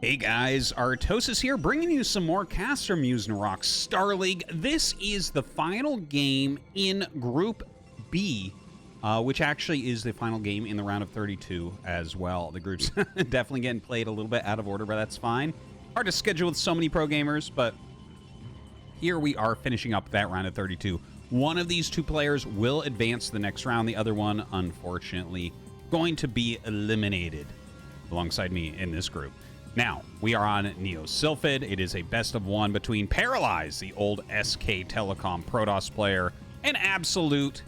Hey guys, Artosis here, bringing you some more CasterMuse Narak StarLeague. This is the final game in Group B, which actually is the final game in the round of 32 as well. The group's definitely getting played a little bit out of order, but that's fine. Hard to schedule with so many pro gamers, but here we are finishing up that round of 32. One of these two players will advance to the next round. The other one, unfortunately, going to be eliminated alongside me in this group. Now, we are on Neo Sylphid. It is a best of one between Paralyze, the old SK Telecom Protoss player, and Absolute,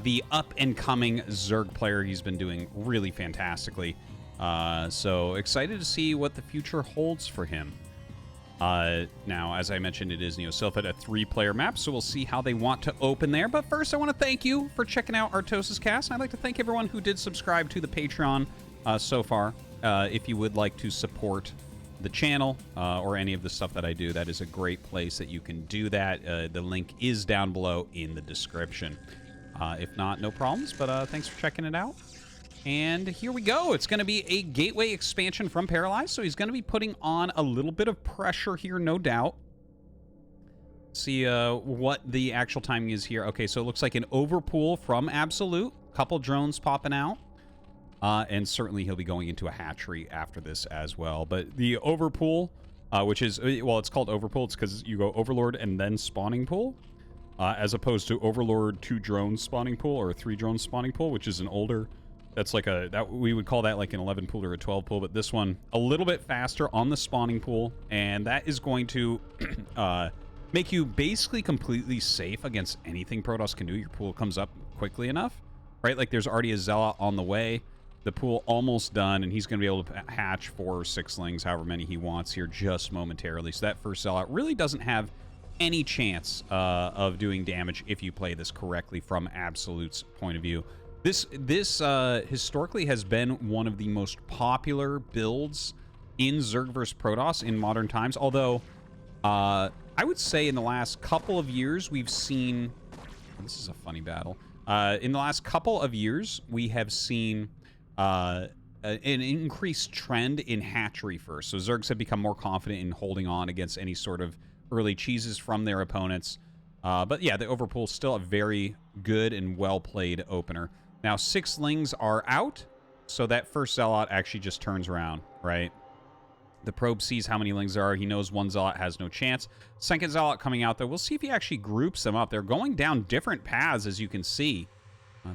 the up-and-coming Zerg player. He's been doing really fantastically. So excited to see what the future holds for him. Now, as I mentioned, it is Neo Sylphid, a 3-player map, so we'll see how they want to open there. But first, I want to thank you for checking out ArtosisCasts. I'd like to thank everyone who did subscribe to the Patreon so far. If you would like to support the channel or any of the stuff that I do, that is a great place that you can do that. The link is down below in the description. If not, no problems, but thanks for checking it out. And here we go. It's going to be a gateway expansion from Paralyze, so he's going to be putting on a little bit of pressure here, no doubt. See what the actual timing is here. Okay, so it looks like an overpool from Absolute. Couple drones popping out. And certainly he'll be going into a hatchery after this as well. But the overpool, which is, well, it's called overpool. It's because you go overlord and then spawning pool, as opposed to overlord 2 drones spawning pool or 3 drones spawning pool, which is an older, that's like we would call that like an 11 pool or a 12 pool. But this one, a little bit faster on the spawning pool. And that is going to make you basically completely safe against anything Protoss can do. Your pool comes up quickly enough, right? Like there's already a Zealot on the way. The pool almost done, and he's going to be able to hatch 4 or 6 lings, however many he wants here, just momentarily. So that first Zealot really doesn't have any chance of doing damage if you play this correctly from Absolute's point of view. This historically has been one of the most popular builds in Zerg vs. Protoss in modern times, although I would say in the last couple of years we've seen... This is a funny battle. In the last couple of years, we have seen... an increased trend in hatchery first. So Zergs have become more confident in holding on against any sort of early cheeses from their opponents. But yeah, the overpool is still a very good and well-played opener. Now, 6 lings are out, so that first Zealot actually just turns around, right? The probe sees how many lings there are. He knows 1 Zealot has no chance. Second Zealot coming out, though. We'll see if he actually groups them up. They're going down different paths, as you can see.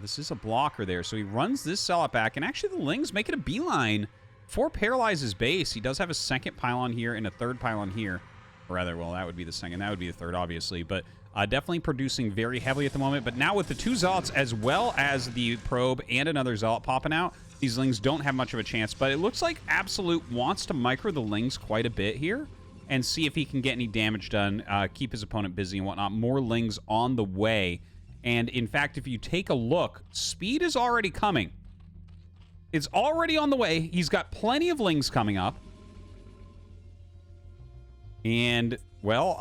This is a blocker there, so he runs this Zealot back, and actually the Lings make it a beeline for Paralyze's base. He does have a second pylon here and a third pylon here. Or rather, well, that would be the second. That would be the third, obviously, but definitely producing very heavily at the moment. But now with the 2 Zealots, as well as the probe and another Zealot popping out, these Lings don't have much of a chance, but it looks like Absolute wants to micro the Lings quite a bit here and see if he can get any damage done, keep his opponent busy and whatnot. More Lings on the way. And in fact, if you take a look, speed is already coming. It's already on the way. He's got plenty of lings coming up. And, well,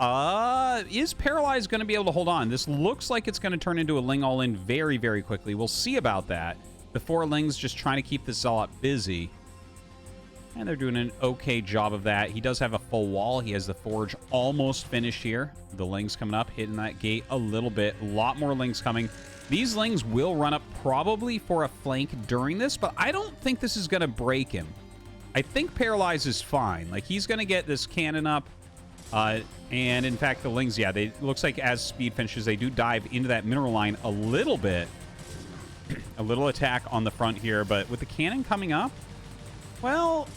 is Paralyze going to be able to hold on? This looks like it's going to turn into a ling all-in very, very quickly. We'll see about that. The 4 lings just trying to keep the Zealot busy. And they're doing an okay job of that. He does have a full wall. He has the forge almost finished here. The lings coming up, hitting that gate a little bit. A lot more lings coming. These lings will run up probably for a flank during this, but I don't think this is going to break him. I think Paralyze is fine. Like, he's going to get this cannon up. And, in fact, the lings, yeah, looks like as speed finishes, they do dive into that mineral line a little bit. A little attack on the front here, but with the cannon coming up, well...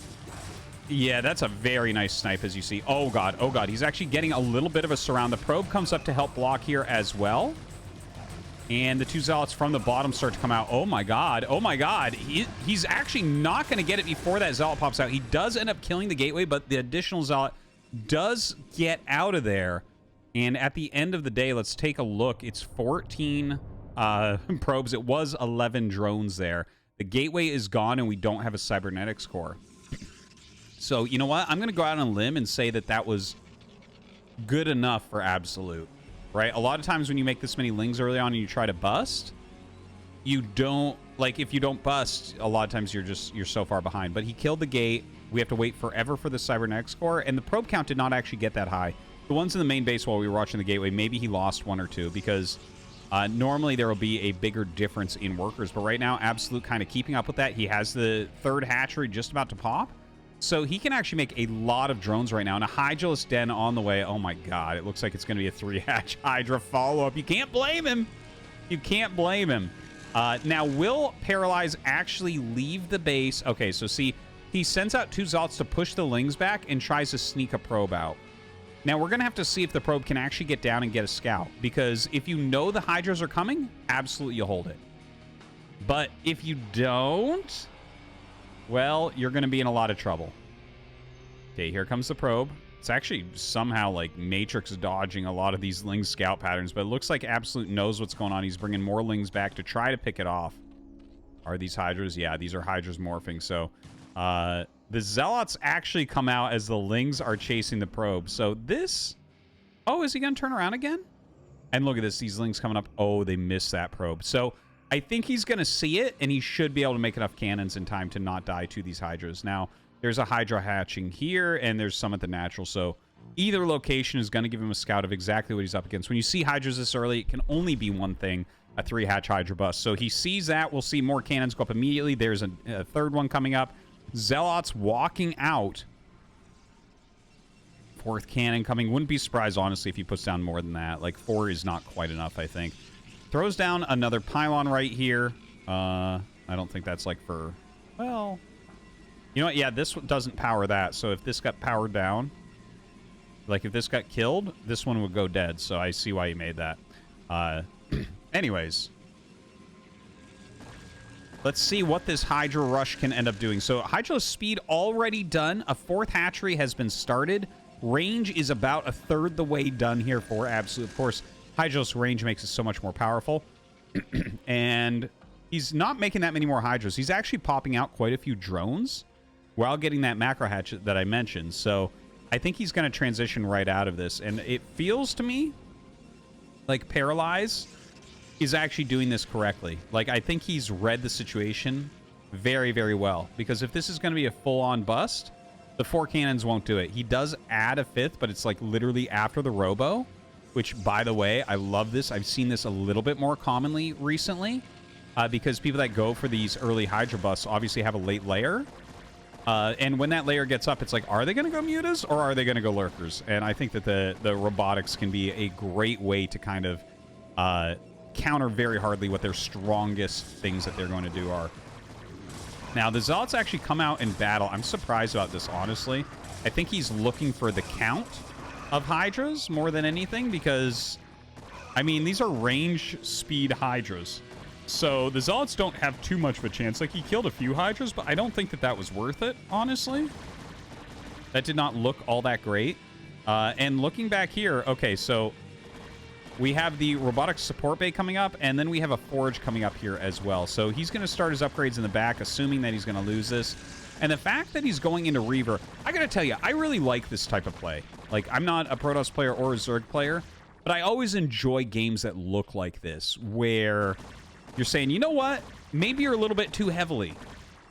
Yeah, that's a very nice snipe, as you see. Oh, God. Oh, God. He's actually getting a little bit of a surround. The probe comes up to help block here as well. And the 2 Zealots from the bottom start to come out. Oh, my God. Oh, my God. He's actually not going to get it before that Zealot pops out. He does end up killing the gateway, but the additional Zealot does get out of there. And at the end of the day, let's take a look. It's 14 probes. It was 11 drones there. The gateway is gone, and we don't have a cybernetics core. So, you know what? I'm going to go out on a limb and say that that was good enough for Absolute, right? A lot of times when you make this many lings early on and you try to bust, you don't, like, if you don't bust, a lot of times you're so far behind. But he killed the gate. We have to wait forever for the cybernetics core, and the probe count did not actually get that high. The ones in the main base while we were watching the gateway, maybe he lost 1 or 2, because normally there will be a bigger difference in workers, but right now, Absolute kind of keeping up with that. He has the 3rd hatchery just about to pop, so he can actually make a lot of drones right now, and a Hydralisk Den on the way. Oh my god, it looks like it's going to be a 3-hatch Hydra follow-up. You can't blame him. You can't blame him. Now, will Paralyze actually leave the base? Okay, so see, he sends out 2 Zealots to push the Lings back and tries to sneak a probe out. Now, we're going to have to see if the probe can actually get down and get a scout, because if you know the Hydras are coming, absolutely you hold it. But if you don't, well, you're going to be in a lot of trouble. Okay, here comes the probe. It's actually somehow like Matrix dodging a lot of these Ling scout patterns, but it looks like Absolute knows what's going on. He's bringing more Lings back to try to pick it off. Are these Hydras? Yeah, these are Hydras morphing. So the Zealots actually come out as the Lings are chasing the probe. So this... Oh, is he going to turn around again? And look at this. These Lings coming up. Oh, they missed that probe. So I think he's going to see it, and he should be able to make enough cannons in time to not die to these Hydras. Now, there's a Hydra hatching here, and there's some at the natural. So either location is going to give him a scout of exactly what he's up against. When you see Hydras this early, it can only be one thing, a 3-hatch Hydra bust. So he sees that. We'll see more cannons go up immediately. There's a 3rd one coming up. Zealots walking out. 4th cannon coming. Wouldn't be surprised, honestly, if he puts down more than that. Like, 4 is not quite enough, I think. Throws down another pylon right here. I don't think that's like for... Well... You know what? Yeah, this doesn't power that. So if this got powered down, like if this got killed, this one would go dead. So I see why he made that. Anyways. Let's see what this Hydra rush can end up doing. So Hydra speed already done. A 4th hatchery has been started. Range is about 1/3 the way done here for Absolute. Of course, Hydra's range makes it so much more powerful. And he's not making that many more Hydras. He's actually popping out quite a few drones while getting that macro hatch that I mentioned. So I think he's going to transition right out of this. And it feels to me like Paralyze is actually doing this correctly. Like, I think he's read the situation very, very well. Because if this is going to be a full-on bust, the 4 cannons won't do it. He does add a 5th, but it's like literally after the Robo, which, by the way, I love this. I've seen this a little bit more commonly recently because people that go for these early Hydra busts obviously have a late layer. And when that layer gets up, it's like, are they going to go mutas or are they going to go lurkers? And I think that the robotics can be a great way to kind of counter very hardly what their strongest things that they're going to do are. Now, the Zealots actually come out in battle. I'm surprised about this, honestly. I think he's looking for the count of Hydras more than anything because, I mean, these are range speed Hydras. So the Zealots don't have too much of a chance. Like, he killed a few Hydras, but I don't think that that was worth it, honestly. That did not look all that great. And looking back here, okay, so we have the robotics support bay coming up, and then we have a forge coming up here as well. So he's going to start his upgrades in the back, assuming that he's going to lose this. And the fact that he's going into Reaver, I got to tell you, I really like this type of play. Like, I'm not a Protoss player or a Zerg player, but I always enjoy games that look like this, where you're saying, you know what? Maybe you're a little bit too heavily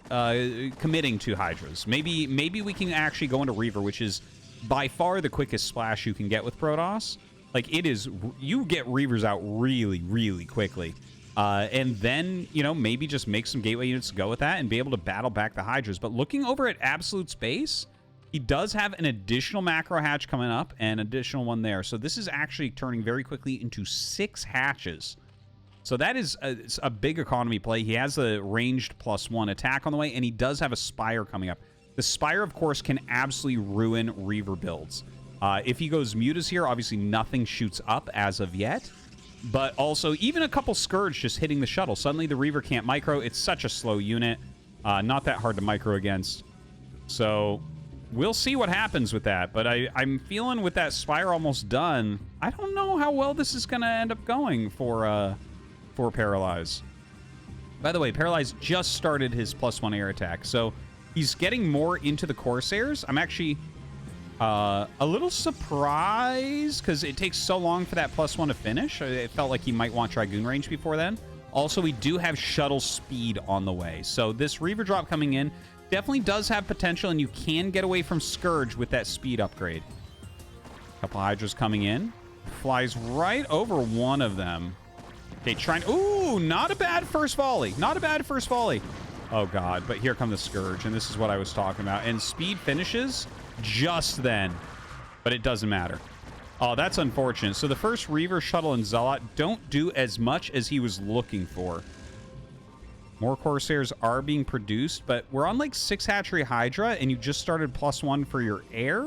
committing to Hydras. Maybe we can actually go into Reaver, which is by far the quickest splash you can get with Protoss. Like, it is, you get Reavers out really, really quickly. And then, you know, maybe just make some gateway units to go with that and be able to battle back the Hydras. But looking over at Absolute Space, he does have an additional macro hatch coming up and an additional one there. So this is actually turning very quickly into 6 hatches. So that is a big economy play. He has a ranged +1 attack on the way, and he does have a Spire coming up. The Spire, of course, can absolutely ruin Reaver builds. If he goes Mutas here, obviously nothing shoots up as of yet. But also, even a couple Scourge just hitting the shuttle. Suddenly, the Reaver can't micro. It's such a slow unit. Not that hard to micro against. So, we'll see what happens with that. But I'm feeling with that Spire almost done, I don't know how well this is going to end up going for Paralyze. By the way, Paralyze just started his +1 air attack. So, he's getting more into the Corsairs. I'm actually a little surprised because it takes so long for that +1 to finish. It felt like he might want Dragoon range before then. Also, we do have shuttle speed on the way. So this Reaver drop coming in, Definitely does have potential, and you can get away from Scourge with that speed upgrade. Couple Hydras coming in. Flies right over one of them. Okay, trying... Ooh, not a bad first volley. Not a bad first volley. Oh, God. But here come the Scourge, and this is what I was talking about. And speed finishes just then. But it doesn't matter. Oh, that's unfortunate. So the first Reaver, Shuttle, and Zealot don't do as much as he was looking for. More Corsairs are being produced, but we're on like 6 Hatchery Hydra, and you just started +1 for your air,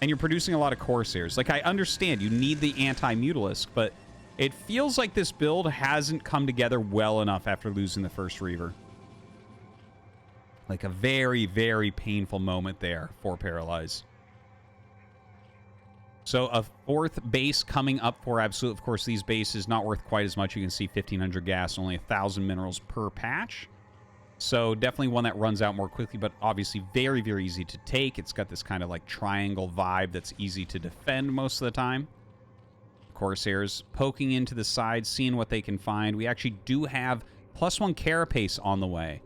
and you're producing a lot of Corsairs. Like, I understand you need the anti-Mutalisk, but it feels like this build hasn't come together well enough after losing the first Reaver. Like a very, very painful moment there for Paralyze. So a 4th base coming up for Absolute. Of course, these bases not worth quite as much. You can see 1,500 gas, only 1,000 minerals per patch. So definitely one that runs out more quickly, but obviously very, very easy to take. It's got this kind of like triangle vibe that's easy to defend most of the time. Corsairs poking into the side, seeing what they can find. We actually do have +1 Carapace on the way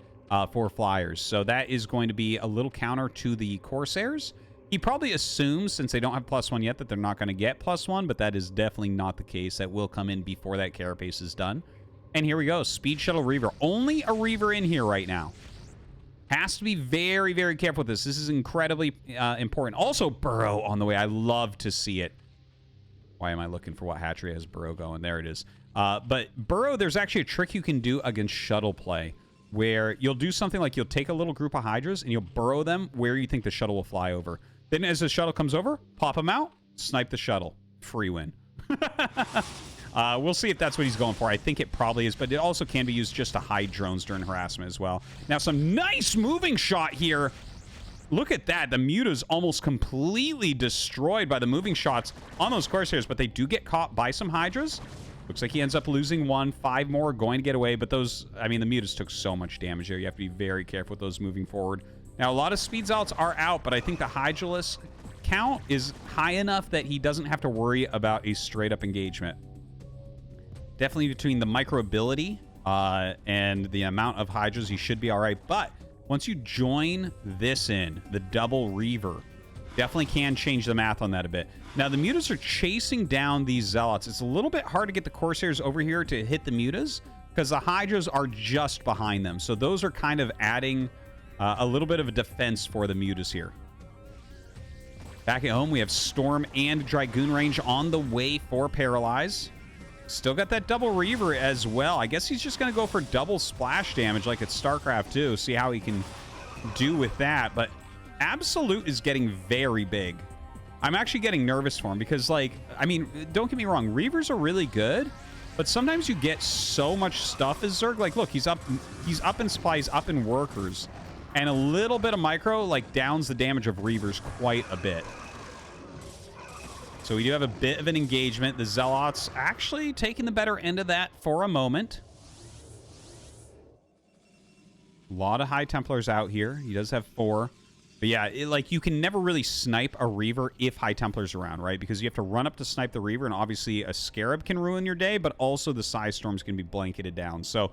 for Flyers. So that is going to be a little counter to the Corsairs. He probably assumes, since they don't have +1 yet, that they're not going to get +1, but that is definitely not the case. That will come in before that Carapace is done. And here we go. Speed Shuttle Reaver. Only a Reaver in here right now. Has to be very, very careful with this. This is incredibly important. Also, Burrow on the way. I love to see it. Why am I looking for what hatchery has Burrow going? There it is. But Burrow, there's actually a trick you can do against shuttle play, where you'll do something like you'll take a little group of Hydras and you'll burrow them where you think the shuttle will fly over. Then as the shuttle comes over, pop them out, snipe the shuttle. Free win. We'll see if that's what he's going for. I think it probably is, but it also can be used just to hide drones during harassment as well. Now, some nice moving shot here. Look at that. The Muta's almost completely destroyed by the moving shots on those Corsairs, but they do get caught by some Hydras. Looks like he ends up losing 1. 5 more are going to get away, but those... I mean, the Mutas took so much damage there. You have to be very careful with those moving forward. Now, a lot of speed zealots are out, but I think the Hydralisk count is high enough that he doesn't have to worry about a straight-up engagement. Definitely between the micro-ability and the amount of Hydras, he should be all right. But once you join this in, the double Reaver, definitely can change the math on that a bit. Now, the Mutas are chasing down these Zealots. It's a little bit hard to get the Corsairs over here to hit the Mutas because the Hydras are just behind them. So those are kind of adding... a little bit of a defense for the Mutas here. Back at home, we have Storm and Dragoon range on the way for Paralyze. Still got that double Reaver as well. I guess he's just going to go for double splash damage like it's StarCraft 2. See how he can do with that. But Absolute is getting very big. I'm actually getting nervous for him because, like, I mean, don't get me wrong. Reavers are really good. But sometimes you get so much stuff as Zerg. Like, look, he's up in supplies, up in workers. And a little bit of micro, like, downs the damage of Reavers quite a bit. So we do have a bit of an engagement. The Zealots actually taking the better end of that for a moment. A lot of High Templars out here. He does have 4. But yeah, like, you can never really snipe a Reaver if High Templar's around, right? Because you have to run up to snipe the Reaver, and obviously a Scarab can ruin your day, but also the Psy Storms can be blanketed down. So...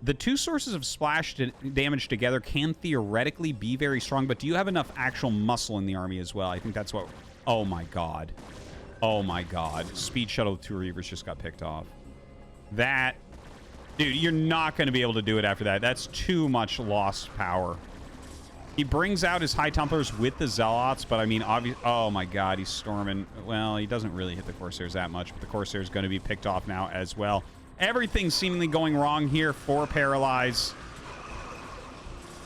the 2 sources of splash damage together can theoretically be very strong, but do you have enough actual muscle in the army as well? I think that's what... oh, my God. Oh, my God. Speed Shuttle with 2 Reavers just got picked off. That... dude, you're not going to be able to do it after that. That's too much lost power. He brings out his High Templars with the Zealots, but, I mean, obviously... oh, my God, he's storming. Well, he doesn't really hit the Corsairs that much, but the Corsairs going to be picked off now as well. Everything's seemingly going wrong here for Paralyze.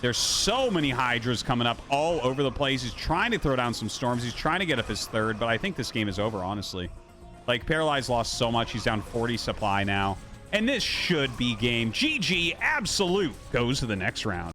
There's so many Hydras coming up all over the place. He's trying to throw down some Storms. He's trying to get up his 3rd, but I think this game is over, honestly. Like, Paralyze lost so much. He's down 40 supply now. And this should be game. GG Absolute goes to the next round.